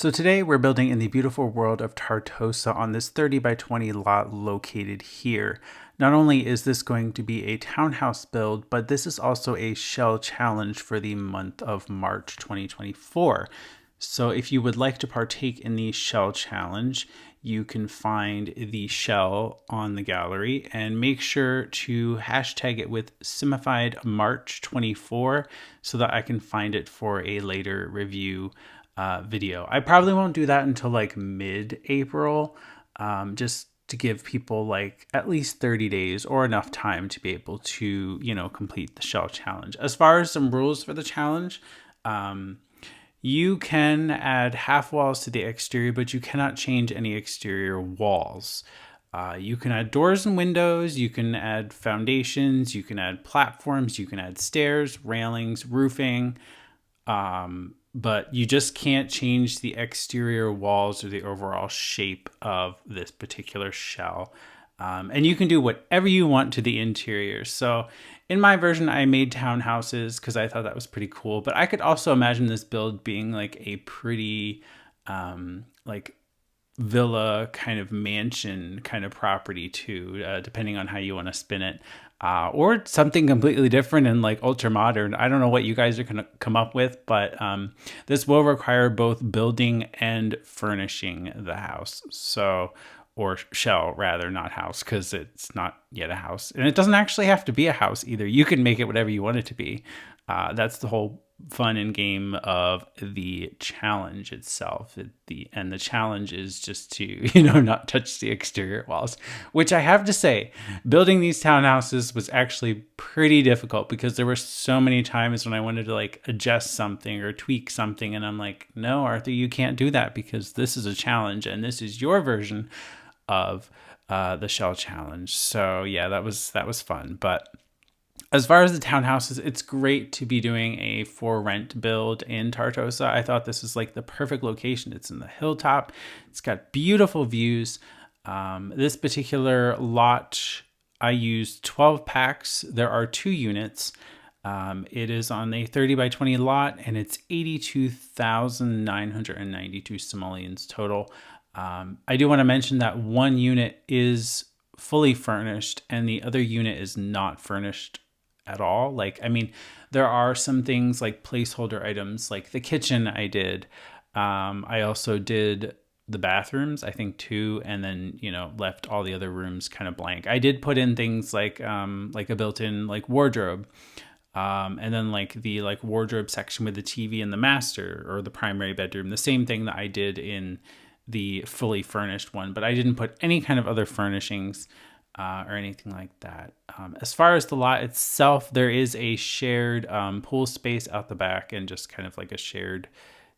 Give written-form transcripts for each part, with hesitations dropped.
So today we're building in the beautiful world of Tartosa on this 30 by 20 lot located here. Not only is this going to be a townhouse build, but this is also a shell challenge for the month of March 2024. So if you would like to partake in the shell challenge, you can find the shell on the gallery and make sure to hashtag it with Simified March 24 so that I can find it for a later review video. I probably won't do that until like mid-April, just to give people like at least 30 days or enough time to be able to, complete the shell challenge. As far as some rules for the challenge, you can add half walls to the exterior, but you cannot change any exterior walls. You can add doors and windows, you can add foundations, you can add platforms, you can add stairs, railings, roofing, but you just can't change the exterior walls or the overall shape of this particular shell. And you can do whatever you want to the interior. So in my version, I made townhouses because I thought that was pretty cool. But I could also imagine this build being like a pretty like villa kind of mansion kind of property too, depending on how you want to spin it. Or something completely different and like ultra modern. I don't know what you guys are going to come up with, but this will require both building and furnishing the house. So, or shell rather, not house, because it's not yet a house. And it doesn't actually have to be a house either. You can make it whatever you want it to be. That's the whole fun and game of the challenge itself. And the challenge is just to, not touch the exterior walls, which I have to say, building these townhouses was actually pretty difficult because there were so many times when I wanted to like adjust something or tweak something. And I'm like, no, Arthur, you can't do that because this is a challenge and this is your version of the shell challenge. So yeah, that was fun. But as far as the townhouses, it's great to be doing a for rent build in Tartosa. I thought this was like the perfect location. It's in the hilltop. It's got beautiful views. This particular lot, I used 12 packs. There are 2 units. It is on a 30 by 20 lot and it's 82,992 simoleons total. I do want to mention that one unit is fully furnished and the other unit is not furnished at all. Like, I mean, there are some things like placeholder items, like the kitchen I did. I also did the bathrooms, I think 2, and then, left all the other rooms kind of blank. I did put in things like a built-in like wardrobe. And then like the like wardrobe section with the TV and the master or the primary bedroom, the same thing that I did in the fully furnished one, but I didn't put any kind of other furnishings or anything like that. As far as the lot itself, there is a shared pool space out the back and just kind of like a shared,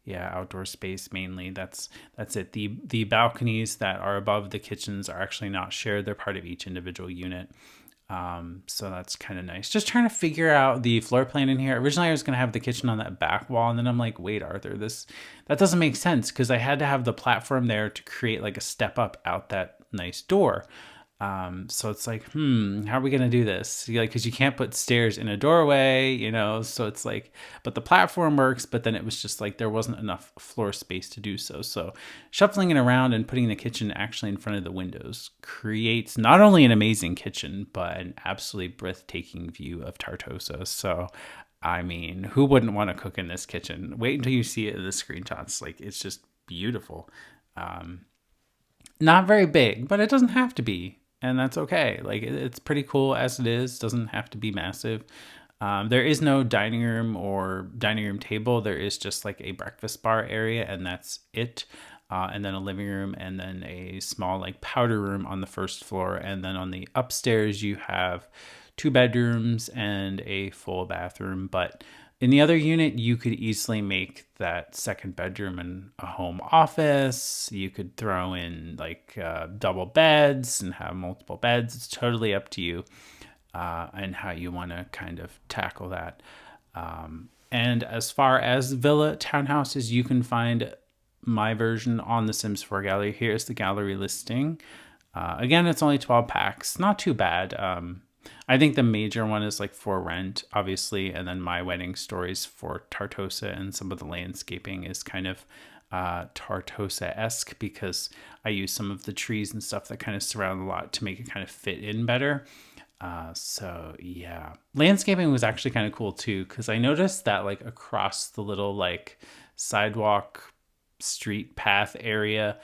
outdoor space mainly. That's it. The balconies that are above the kitchens are actually not shared. They're part of each individual unit. So that's kind of nice. Just trying to figure out the floor plan in here. Originally, I was going to have the kitchen on that back wall, and then I'm like, wait, Arthur, that doesn't make sense because I had to have the platform there to create like a step up out that nice door. So it's like, how are we going to do this? Because you can't put stairs in a doorway, so it's like, but the platform works, but then it was just like, there wasn't enough floor space to do so. So shuffling it around and putting the kitchen actually in front of the windows creates not only an amazing kitchen, but an absolutely breathtaking view of Tartosa. So, I mean, who wouldn't want to cook in this kitchen? Wait until you see it in the screenshots. Like, it's just beautiful. Not very big, but it doesn't have to be. And that's okay. Like, it's pretty cool as it is. Doesn't have to be massive. There is no dining room or dining room table. There is just like a breakfast bar area, and that's it. And then a living room, and then a small like powder room on the first floor. And then on the upstairs, you have 2 bedrooms and a full bathroom. But in the other unit, you could easily make that second bedroom and a home office. You could throw in like double beds and have multiple beds. It's totally up to you and how you want to kind of tackle that. And as far as villa townhouses, you can find my version on the Sims 4 gallery. Here's the gallery listing. Again, it's only 12 packs. Not too bad. I think the major one is like for rent, obviously, and then my wedding stories for Tartosa, and some of the landscaping is kind of Tartosa-esque because I use some of the trees and stuff that kind of surround the lot to make it kind of fit in better. So yeah, landscaping was actually kind of cool too, because I noticed that like across the little like sidewalk street path area,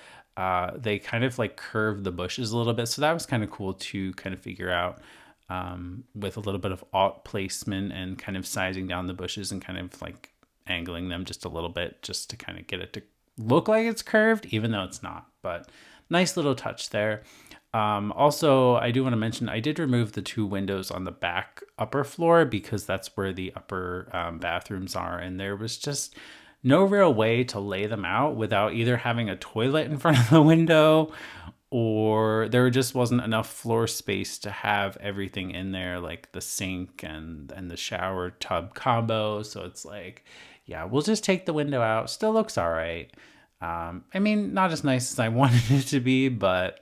they kind of like curved the bushes a little bit. So that was kind of cool to kind of figure out, with a little bit of alt placement and kind of sizing down the bushes and kind of like angling them just a little bit just to kind of get it to look like it's curved, even though it's not. But nice little touch there. Also, I do want to mention I did remove the 2 windows on the back upper floor because that's where the upper bathrooms are, and there was just no real way to lay them out without either having a toilet in front of the window, or there just wasn't enough floor space to have everything in there, like the sink and the shower tub combo. So it's like, yeah, we'll just take the window out. Still looks all right. I mean, not as nice as I wanted it to be, but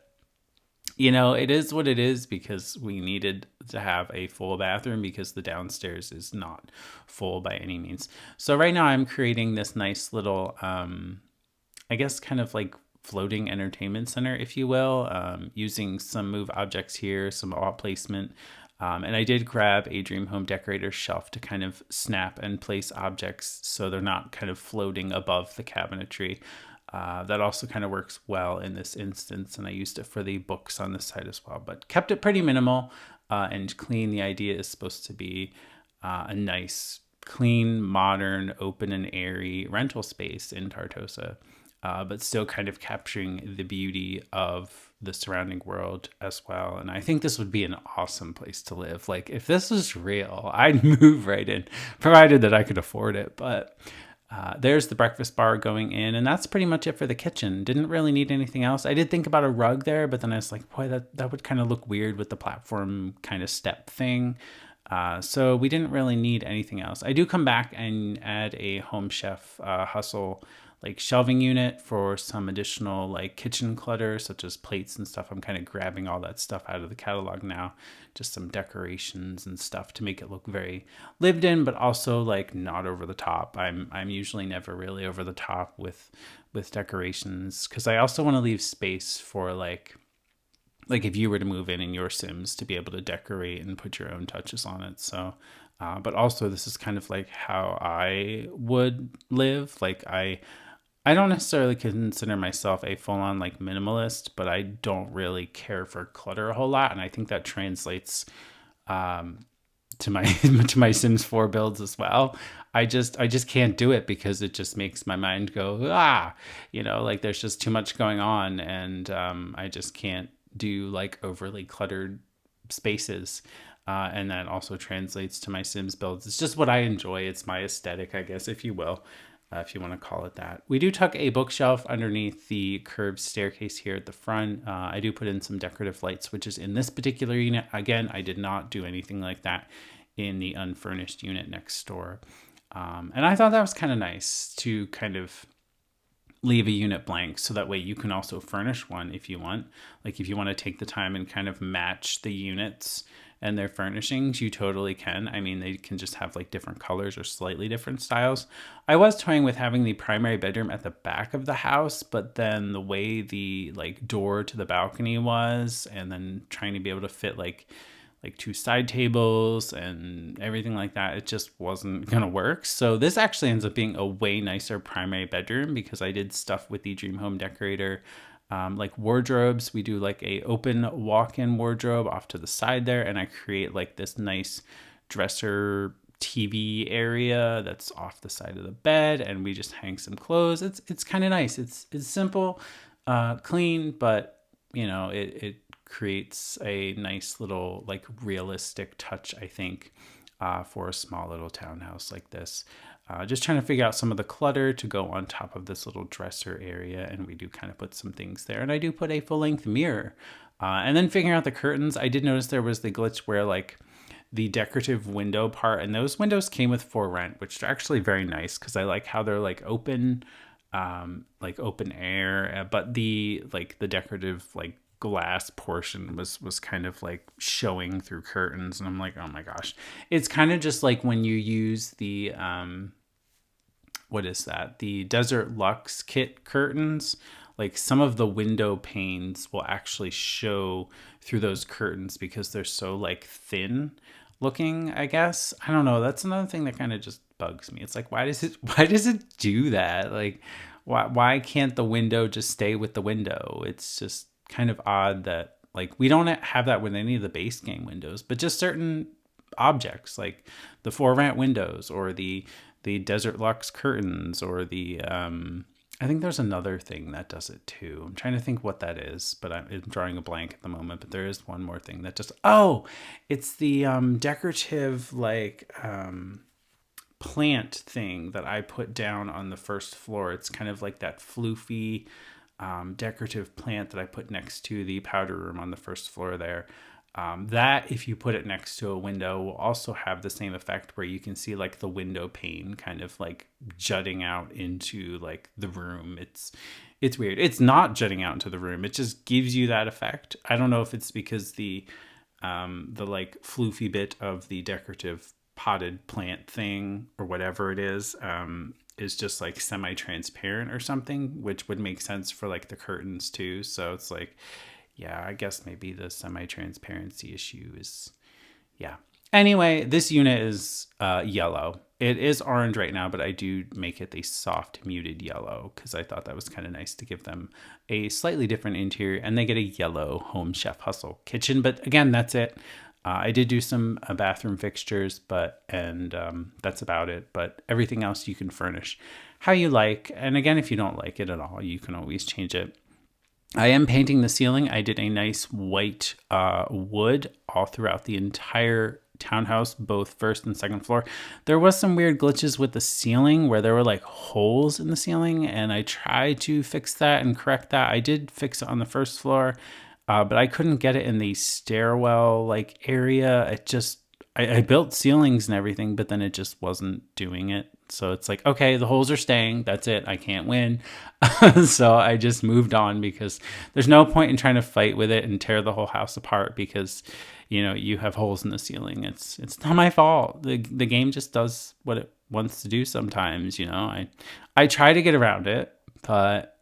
it is what it is because we needed to have a full bathroom because the downstairs is not full by any means. So right now I'm creating this nice little, I guess kind of like floating entertainment center, if you will, using some move objects here, some alt placement. And I did grab a Dream Home Decorator shelf to kind of snap and place objects so they're not kind of floating above the cabinetry. That also kind of works well in this instance, and I used it for the books on this side as well, but kept it pretty minimal and clean. The idea is supposed to be a nice, clean, modern, open and airy rental space in Tartosa, but still kind of capturing the beauty of the surrounding world as well. And I think this would be an awesome place to live. Like, if this was real, I'd move right in, provided that I could afford it. But there's the breakfast bar going in, and that's pretty much it for the kitchen. Didn't really need anything else. I did think about a rug there, but then I was like, boy, that would kind of look weird with the platform kind of step thing. So we didn't really need anything else. I do come back and add a Home Chef Hustle like shelving unit for some additional like kitchen clutter, such as plates and stuff. I'm kind of grabbing all that stuff out of the catalog now, just some decorations and stuff to make it look very lived in, but also like not over the top. I'm usually never really over the top with decorations, because I also want to leave space for like if you were to move in your Sims to be able to decorate and put your own touches on it. So, but also this is kind of like how I would live. Like I don't necessarily consider myself a full-on like minimalist, but I don't really care for clutter a whole lot, and I think that translates to my to my Sims 4 builds as well. I just can't do it because it just makes my mind go like there's just too much going on, and I just can't do like overly cluttered spaces. And that also translates to my Sims builds. It's just what I enjoy. It's my aesthetic, I guess, if you will. If you want to call it that. We do tuck a bookshelf underneath the curved staircase here at the front. I do put in some decorative light switches in this particular unit. Again, I did not do anything like that in the unfurnished unit next door. And I thought that was kind of nice to kind of leave a unit blank, so that way you can also furnish one if you want. Like if you want to take the time and kind of match the units and their furnishings, you totally can. I mean, they can just have like different colors or slightly different styles. I was toying with having the primary bedroom at the back of the house, but then the way the like door to the balcony was, and then trying to be able to fit like 2 side tables and everything like that, it just wasn't gonna work. So this actually ends up being a way nicer primary bedroom because I did stuff with the Dream Home Decorator. Like wardrobes, we do like a open walk-in wardrobe off to the side there, and I create like this nice dresser TV area that's off the side of the bed, and we just hang some clothes. It's kind of nice. It's simple, clean, but it creates a nice little like realistic touch, I think, for a small little townhouse like this. Just trying to figure out some of the clutter to go on top of this little dresser area, and we do kind of put some things there. And I do put a full-length mirror. And then figuring out the curtains, I did notice there was the glitch where like the decorative window part, and those windows came with for rent, which are actually very nice because I like how they're like open air, but the decorative like glass portion was kind of like showing through curtains, and I'm like, oh my gosh, it's kind of just like when you use the what is that? The Desert Luxe kit curtains. Like some of the window panes will actually show through those curtains because they're so like thin looking, I guess. I don't know. That's another thing that kind of just bugs me. It's like, why does it do that? Like, why can't the window just stay with the window? It's just kind of odd that like we don't have that with any of the base game windows, but just certain objects like the For Rent windows or the Desert Luxe curtains or the I think there's another thing that does it too. I'm trying to think what that is, but I'm drawing a blank at the moment. But there is one more thing that just, oh, it's the decorative like plant thing that I put down on the first floor. It's kind of like that floofy decorative plant that I put next to the powder room on the first floor there. That, if you put it next to a window, will also have the same effect where you can see like the window pane kind of like jutting out into like the room. It's weird. It's not jutting out into the room. It just gives you that effect. I don't know if it's because the like floofy bit of the decorative potted plant thing or whatever it is just like semi-transparent or something, which would make sense for like the curtains too. So it's like, yeah, I guess maybe the semi-transparency issue is, yeah. Anyway, this unit is yellow. It is orange right now, but I do make it a soft muted yellow because I thought that was kind of nice to give them a slightly different interior, and they get a yellow Home Chef Hustle kitchen. But again, that's it. I did do some bathroom fixtures, and that's about it. But everything else you can furnish how you like. And again, if you don't like it at all, you can always change it. I am painting the ceiling. I did a nice white wood all throughout the entire townhouse, both first and second floor. There was some weird glitches with the ceiling where there were like holes in the ceiling, and I tried to fix that and correct that. I did fix it on the first floor, but I couldn't get it in the stairwell like area. It just, I built ceilings and everything, but then it just wasn't doing it. So it's like, okay, the holes are staying. That's it. I can't win. So I just moved on because there's no point in trying to fight with it and tear the whole house apart because, you know, you have holes in the ceiling. It's not my fault. The game just does what it wants to do sometimes, you know. I try to get around it, but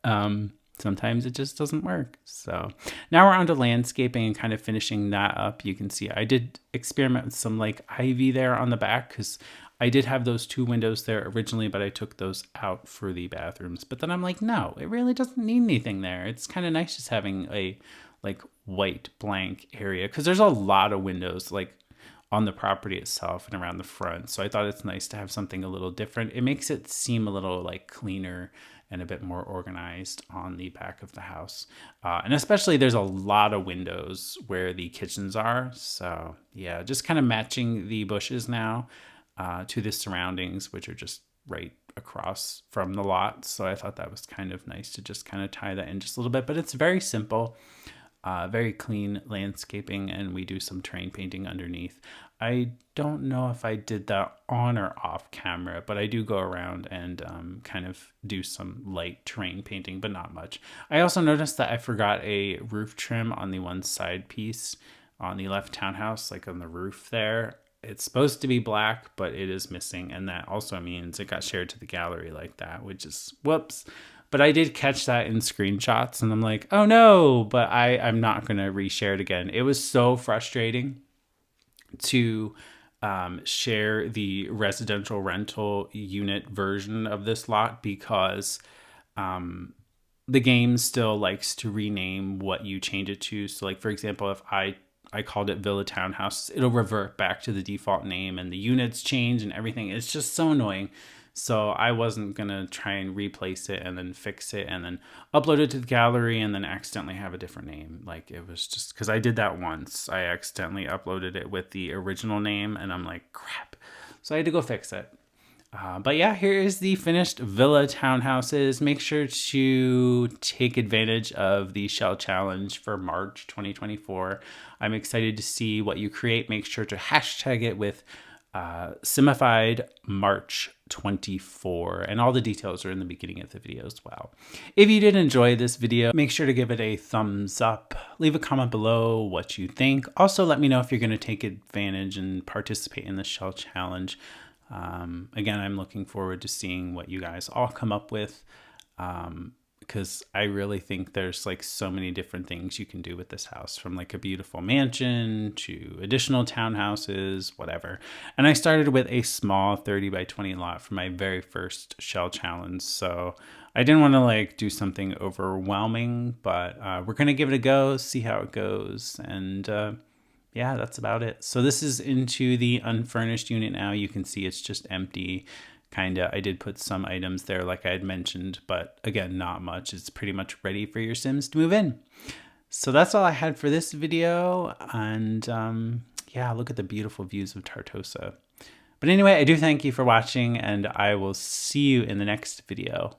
sometimes it just doesn't work. So now we're on to landscaping and kind of finishing that up. You can see I did experiment with some like ivy there on the back because I did have those two windows there originally, but I took those out for the bathrooms. But then I'm like, no, it really doesn't need anything there. It's kind of nice just having a like white blank area because there's a lot of windows like on the property itself and around the front. So I thought it's nice to have something a little different. It makes it seem a little like cleaner and a bit more organized on the back of the house. And especially there's a lot of windows where the kitchens are. So yeah, just kind of matching the bushes now to the surroundings, which are just right across from the lot. So I thought that was kind of nice to just kind of tie that in just a little bit, but it's very simple, very clean landscaping, and we do some terrain painting underneath. I don't know if I did that on or off camera, but I do go around and kind of do some light terrain painting, but not much. I also noticed that I forgot a roof trim on the one side piece on the left townhouse, like on the roof there. It's supposed to be black, but it is missing. And that also means it got shared to the gallery like that, which is whoops. But I did catch that in screenshots and I'm like, oh no, but I'm not going to reshare it again. It was so frustrating to share the residential rental unit version of this lot because the game still likes to rename what you change it to. So like, for example, if I called it Villa Townhouse, it'll revert back to the default name and the units change and everything. It's just so annoying. So I wasn't going to try and replace it and then fix it and then upload it to the gallery and then accidentally have a different name. Like it was just because I did that once. I accidentally uploaded it with the original name and I'm like, crap. So I had to go fix it. But yeah, here is the finished Villa Townhouses. Make sure to take advantage of the Shell Challenge for March 2024. I'm excited to see what you create. Make sure to hashtag it with Simified March 24, and all the details are in the beginning of the video as well. If you did enjoy this video, make sure to give it a thumbs up. Leave a comment below what you think. Also, let me know if you're going to take advantage and participate in the Shell Challenge. Again, I'm looking forward to seeing what you guys all come up with, because I really think there's like so many different things you can do with this house, from like a beautiful mansion to additional townhouses, whatever. And I started with a small 30 by 20 lot for my very first shell challenge, so I didn't want to like do something overwhelming, but we're gonna give it a go, see how it goes, and yeah, that's about it. So this is into the unfurnished unit now. You can see it's just empty. Kinda, I did put some items there like I had mentioned, but again, not much. It's pretty much ready for your Sims to move in. So that's all I had for this video. And yeah, look at the beautiful views of Tartosa. But anyway, I do thank you for watching, and I will see you in the next video.